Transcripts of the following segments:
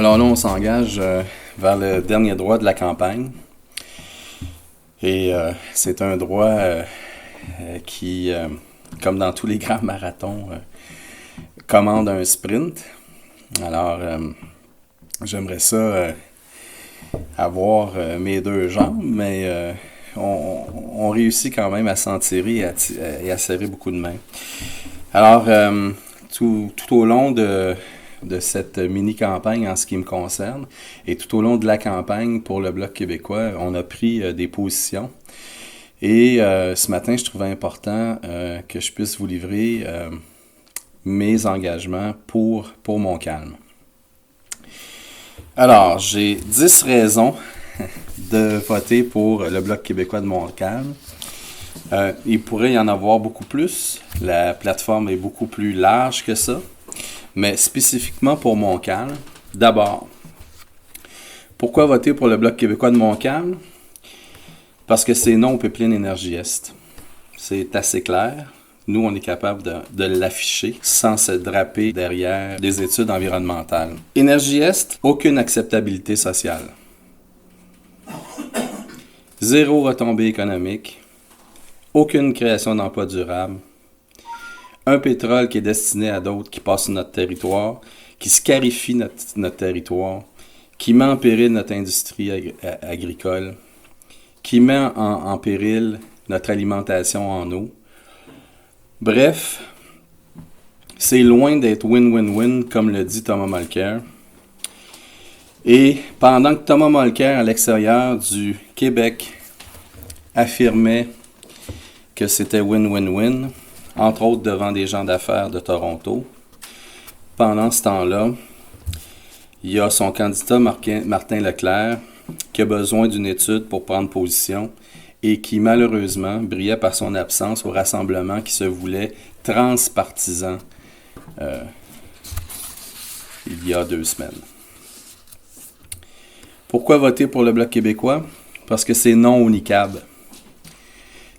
Alors là, on s'engage vers le dernier droit de la campagne. Et c'est un droit qui, comme dans tous les grands marathons, commande un sprint. Alors, j'aimerais ça avoir mes deux jambes, mais on réussit quand même à s'en tirer et à serrer beaucoup de mains. Alors, tout au long de cette mini-campagne en ce qui me concerne, et tout au long de la campagne pour le Bloc québécois, on a pris des positions. Et ce matin, je trouvais important que je puisse vous livrer mes engagements pour Montcalm. Alors, j'ai 10 raisons de voter pour le Bloc québécois de Montcalm. Il pourrait y en avoir beaucoup plus. La plateforme est beaucoup plus large que ça. Mais spécifiquement pour Montcalm, d'abord, pourquoi voter pour le Bloc québécois de Montcalm? Parce que c'est non au pipeline Énergie Est. C'est assez clair. Nous, on est capable de l'afficher sans se draper derrière des études environnementales. Énergie Est, aucune acceptabilité sociale. Zéro retombée économique. Aucune création d'emplois durables. Un pétrole qui est destiné à d'autres qui passent sur notre territoire, qui scarifie notre territoire, qui met en péril notre industrie agricole, qui met en péril notre alimentation en eau. Bref, c'est loin d'être win-win-win, comme le dit Thomas Mulcair. Et pendant que Thomas Mulcair, à l'extérieur du Québec, affirmait que c'était win-win-win, entre autres devant des gens d'affaires de Toronto, pendant ce temps-là, il y a son candidat Martin Leclerc qui a besoin d'une étude pour prendre position et qui malheureusement brillait par son absence au rassemblement qui se voulait transpartisan il y a 2 semaines. Pourquoi voter pour le Bloc québécois? Parce que c'est non au NICAB.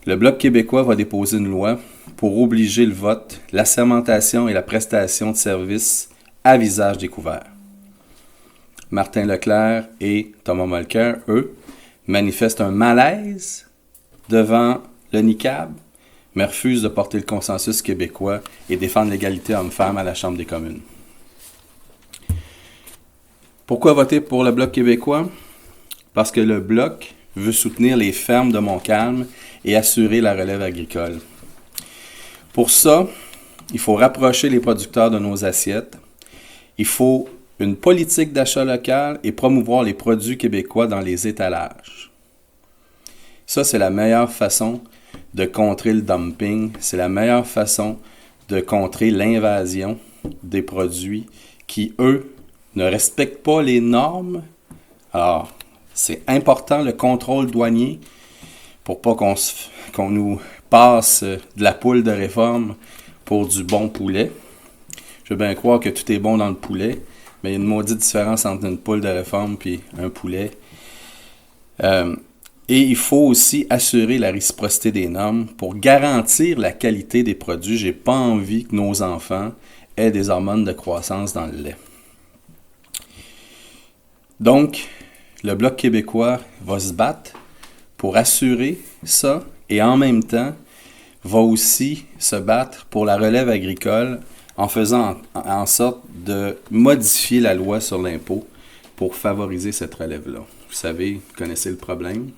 Le Bloc québécois va déposer une loi pour obliger le vote, l'assermentation et la prestation de services à visage découvert. Martin Leclerc et Thomas Mulcair, eux, manifestent un malaise devant le NICAB, mais refusent de porter le consensus québécois et défendre l'égalité homme-femme à la Chambre des communes. Pourquoi voter pour le Bloc québécois? Parce que le Bloc veut soutenir les fermes de Montcalm et assurer la relève agricole. Pour ça, il faut rapprocher les producteurs de nos assiettes. Il faut une politique d'achat local et promouvoir les produits québécois dans les étalages. Ça, c'est la meilleure façon de contrer le dumping. C'est la meilleure façon de contrer l'invasion des produits qui, eux, ne respectent pas les normes. Alors, c'est important le contrôle douanier pour pas qu'on nous passe de la poule de réforme pour du bon poulet. Je veux bien croire que tout est bon dans le poulet, mais il y a une maudite différence entre une poule de réforme et un poulet. Et il faut aussi assurer la réciprocité des normes pour garantir la qualité des produits. J'ai pas envie que nos enfants aient des hormones de croissance dans le lait. Donc, le Bloc québécois va se battre pour assurer ça et en même temps va aussi se battre pour la relève agricole en faisant en sorte de modifier la loi sur l'impôt pour favoriser cette relève-là. Vous savez, vous connaissez le problème.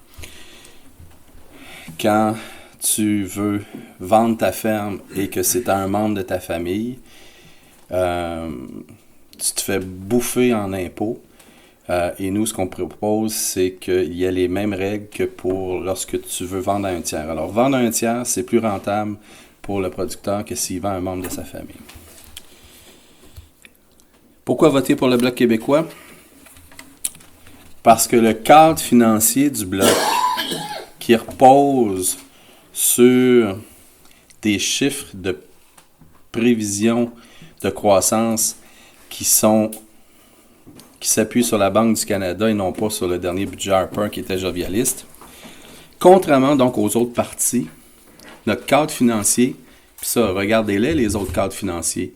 Quand tu veux vendre ta ferme et que c'est à un membre de ta famille, tu te fais bouffer en impôts. Et nous, ce qu'on propose, c'est qu'il y ait les mêmes règles que pour lorsque tu veux vendre à un tiers. Alors, vendre à un tiers, c'est plus rentable pour le producteur que s'il vend à un membre de sa famille. Pourquoi voter pour le Bloc québécois? Parce que le cadre financier du Bloc, qui repose sur des chiffres de prévision de croissance qui s'appuie sur la Banque du Canada et non pas sur le dernier budget Harper qui était jovialiste. Contrairement donc aux autres partis, notre cadre financier, puis ça, regardez-les, les autres cadres financiers,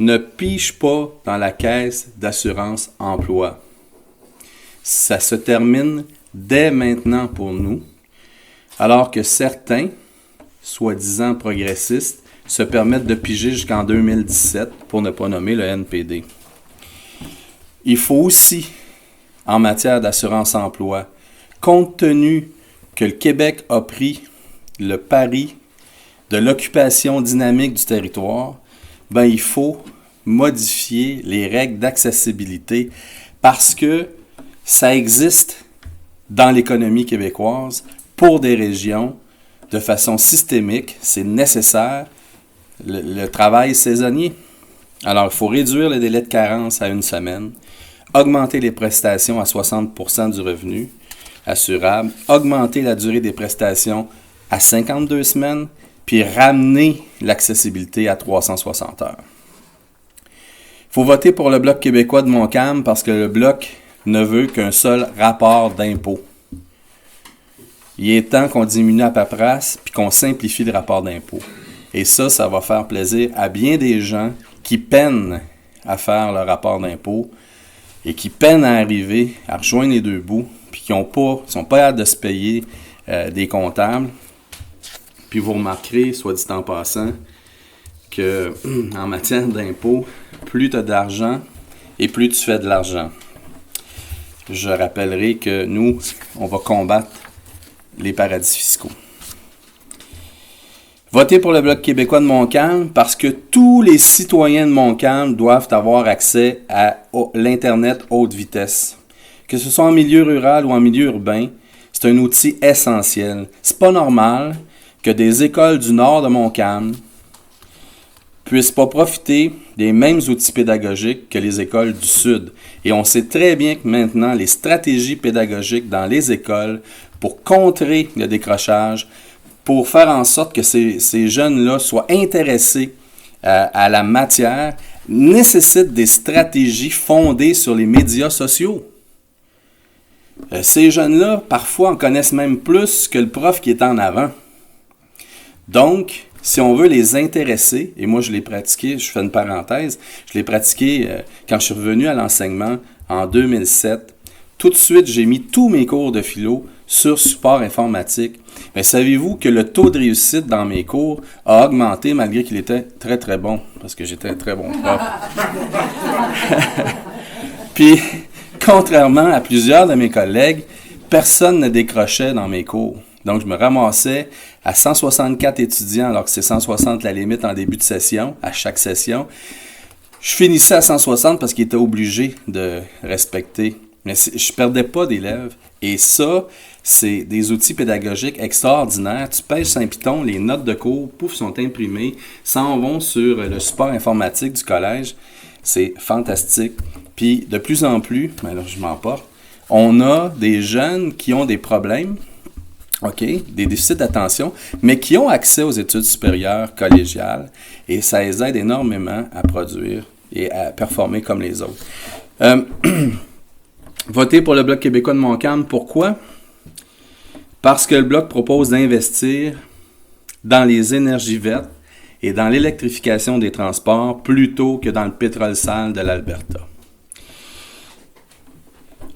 ne pige pas dans la caisse d'assurance emploi. Ça se termine dès maintenant pour nous, alors que certains, soi-disant progressistes, se permettent de piger jusqu'en 2017 pour ne pas nommer le NPD. Il faut aussi, en matière d'assurance emploi, compte tenu que le Québec a pris le pari de l'occupation dynamique du territoire, il faut modifier les règles d'accessibilité parce que ça existe dans l'économie québécoise pour des régions de façon systémique. C'est nécessaire, le travail saisonnier. Alors, il faut réduire le délai de carence à 1 semaine, augmenter les prestations à 60% du revenu assurable, augmenter la durée des prestations à 52 semaines, puis ramener l'accessibilité à 360 heures. Il faut voter pour le Bloc québécois de Montcalm parce que le Bloc ne veut qu'un seul rapport d'impôt. Il est temps qu'on diminue la paperasse puis qu'on simplifie le rapport d'impôt. Et ça va faire plaisir à bien des gens qui peinent à faire le rapport d'impôt et qui peinent à arriver à rejoindre les deux bouts puis qui sont pas capables de se payer des comptables. Puis vous remarquerez, soit dit en passant, que en matière d'impôt, plus tu as d'argent et plus tu fais de l'argent. Je rappellerai que nous, on va combattre les paradis fiscaux. Votez pour le Bloc québécois de Montcalm parce que tous les citoyens de Montcalm doivent avoir accès à l'Internet haute vitesse. Que ce soit en milieu rural ou en milieu urbain, c'est un outil essentiel. C'est pas normal que des écoles du nord de Montcalm puissent pas profiter des mêmes outils pédagogiques que les écoles du sud. Et on sait très bien que maintenant, les stratégies pédagogiques dans les écoles pour contrer le décrochage, pour faire en sorte que ces jeunes-là soient intéressés à la matière, nécessitent des stratégies fondées sur les médias sociaux. Ces jeunes-là, parfois, en connaissent même plus que le prof qui est en avant. Donc, si on veut les intéresser, et moi je l'ai pratiqué, je fais une parenthèse, je l'ai pratiqué quand je suis revenu à l'enseignement en 2007. Tout de suite, j'ai mis tous mes cours de philo sur support informatique. Mais savez-vous que le taux de réussite dans mes cours a augmenté malgré qu'il était très très bon, parce que j'étais un très bon prof. Puis, contrairement à plusieurs de mes collègues, personne ne décrochait dans mes cours. Donc, je me ramassais à 164 étudiants, alors que c'est 160 la limite en début de session, à chaque session. Je finissais à 160 parce qu'ils étaient obligés de respecter. Mais je ne perdais pas d'élèves. Et ça, c'est des outils pédagogiques extraordinaires. Tu pèses sur un piton, les notes de cours, pouf, sont imprimées, s'en vont sur le support informatique du collège. C'est fantastique. Puis, de plus en plus, alors je m'emporte, on a des jeunes qui ont des problèmes, des déficits d'attention, mais qui ont accès aux études supérieures collégiales et ça les aide énormément à produire et à performer comme les autres. Votez pour le Bloc québécois de Montcalm. Pourquoi? Parce que le Bloc propose d'investir dans les énergies vertes et dans l'électrification des transports plutôt que dans le pétrole sale de l'Alberta.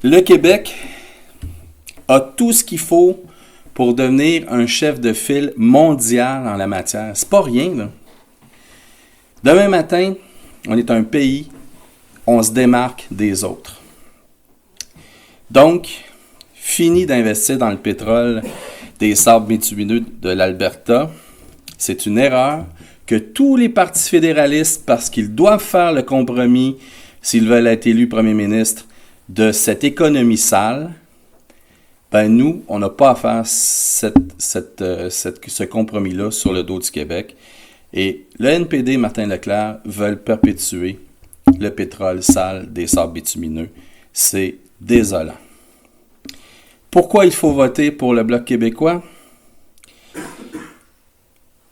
Le Québec a tout ce qu'il faut pour devenir un chef de file mondial en la matière. C'est pas rien, là. Demain matin, on est un pays, on se démarque des autres. Donc, fini d'investir dans le pétrole des sables bitumineux de l'Alberta. C'est une erreur que tous les partis fédéralistes, parce qu'ils doivent faire le compromis, s'ils veulent être élus premier ministre, de cette économie sale, nous, on n'a pas à faire ce compromis-là sur le dos du Québec. Et le NPD et Martin Leclerc veulent perpétuer le pétrole sale des sables bitumineux. C'est désolant. Pourquoi il faut voter pour le Bloc québécois?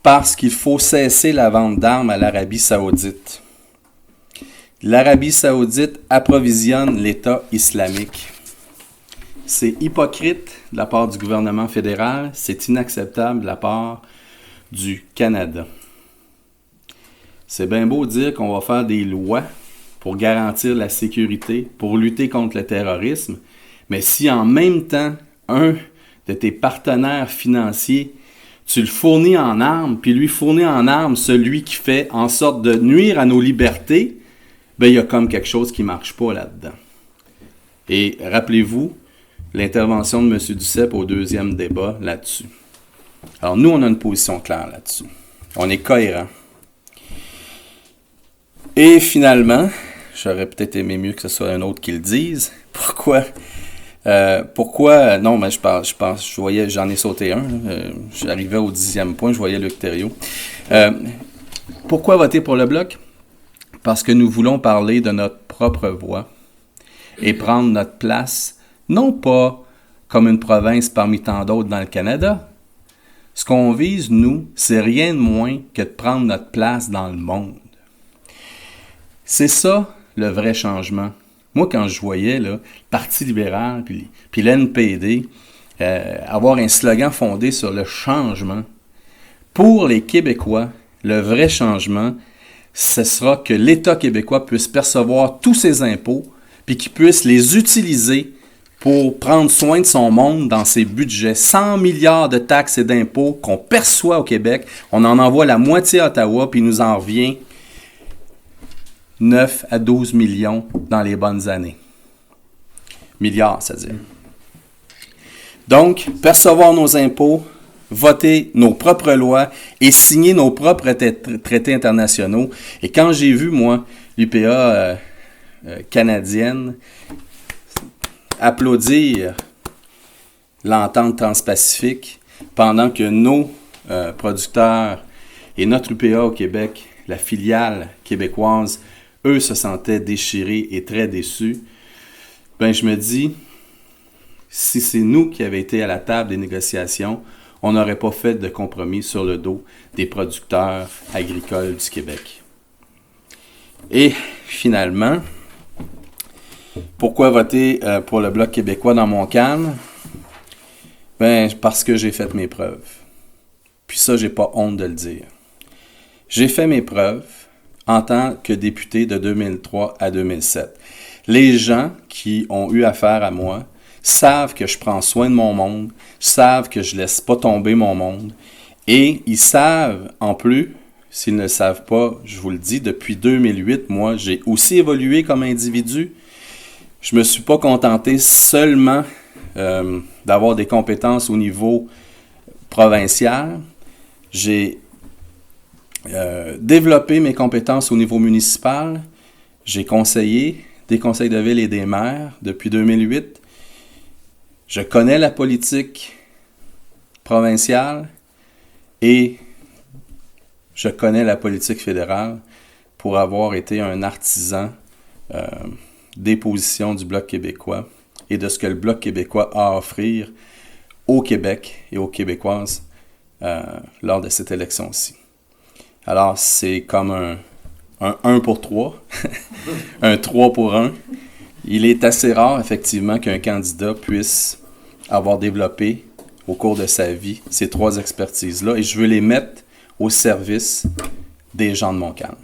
Parce qu'il faut cesser la vente d'armes à l'Arabie saoudite. L'Arabie saoudite approvisionne l'État islamique. C'est hypocrite de la part du gouvernement fédéral, c'est inacceptable de la part du Canada. C'est bien beau dire qu'on va faire des lois pour garantir la sécurité, pour lutter contre le terrorisme, mais si en même temps, un de tes partenaires financiers, tu le fournis en armes, puis lui fournit en armes celui qui fait en sorte de nuire à nos libertés, ben il y a comme quelque chose qui ne marche pas là-dedans. Et rappelez-vous l'intervention de M. Duceppe au deuxième débat là-dessus. Alors nous, on a une position claire là-dessus. On est cohérent. Et finalement, j'aurais peut-être aimé mieux que ce soit un autre qui le dise. Pourquoi? Non, mais je voyais, j'en ai sauté un. J'arrivais au 10e point, je voyais Luc Thériault. Pourquoi voter pour le Bloc? Parce que nous voulons parler de notre propre voix et prendre notre place, non pas comme une province parmi tant d'autres dans le Canada. Ce qu'on vise, nous, c'est rien de moins que de prendre notre place dans le monde. C'est ça, le vrai changement. Moi, quand je voyais le Parti libéral puis l'NPD avoir un slogan fondé sur le changement, pour les Québécois, le vrai changement, ce sera que l'État québécois puisse percevoir tous ses impôts puis qu'il puisse les utiliser pour prendre soin de son monde dans ses budgets. 100 milliards de taxes et d'impôts qu'on perçoit au Québec, on en envoie la moitié à Ottawa puis il nous en revient 9 à 12 millions dans les bonnes années. Milliards, c'est-à-dire. Donc, percevoir nos impôts, voter nos propres lois et signer nos propres traités internationaux. Et quand j'ai vu, moi, l'UPA canadienne applaudir l'entente transpacifique pendant que nos producteurs et notre UPA au Québec, la filiale québécoise, eux se sentaient déchirés et très déçus, ben je me dis, si c'est nous qui avions été à la table des négociations, on n'aurait pas fait de compromis sur le dos des producteurs agricoles du Québec. Et finalement, pourquoi voter pour le Bloc québécois dans mon calme? Ben, parce que j'ai fait mes preuves. Puis ça, j'ai pas honte de le dire. J'ai fait mes preuves en tant que député de 2003 à 2007. Les gens qui ont eu affaire à moi savent que je prends soin de mon monde, savent que je laisse pas tomber mon monde, et ils savent, en plus, s'ils ne le savent pas, je vous le dis, depuis 2008, moi, j'ai aussi évolué comme individu. Je me suis pas contenté seulement d'avoir des compétences au niveau provincial. J'ai développé mes compétences au niveau municipal. J'ai conseillé des conseils de ville et des maires depuis 2008. Je connais la politique provinciale et je connais la politique fédérale pour avoir été un artisan des positions du Bloc québécois et de ce que le Bloc québécois a à offrir au Québec et aux Québécoises lors de cette élection-ci. Alors, c'est comme un 1 pour 3, un 3 pour 1. Il est assez rare, effectivement, qu'un candidat puisse avoir développé au cours de sa vie ces 3 expertises-là et je veux les mettre au service des gens de Montcalm.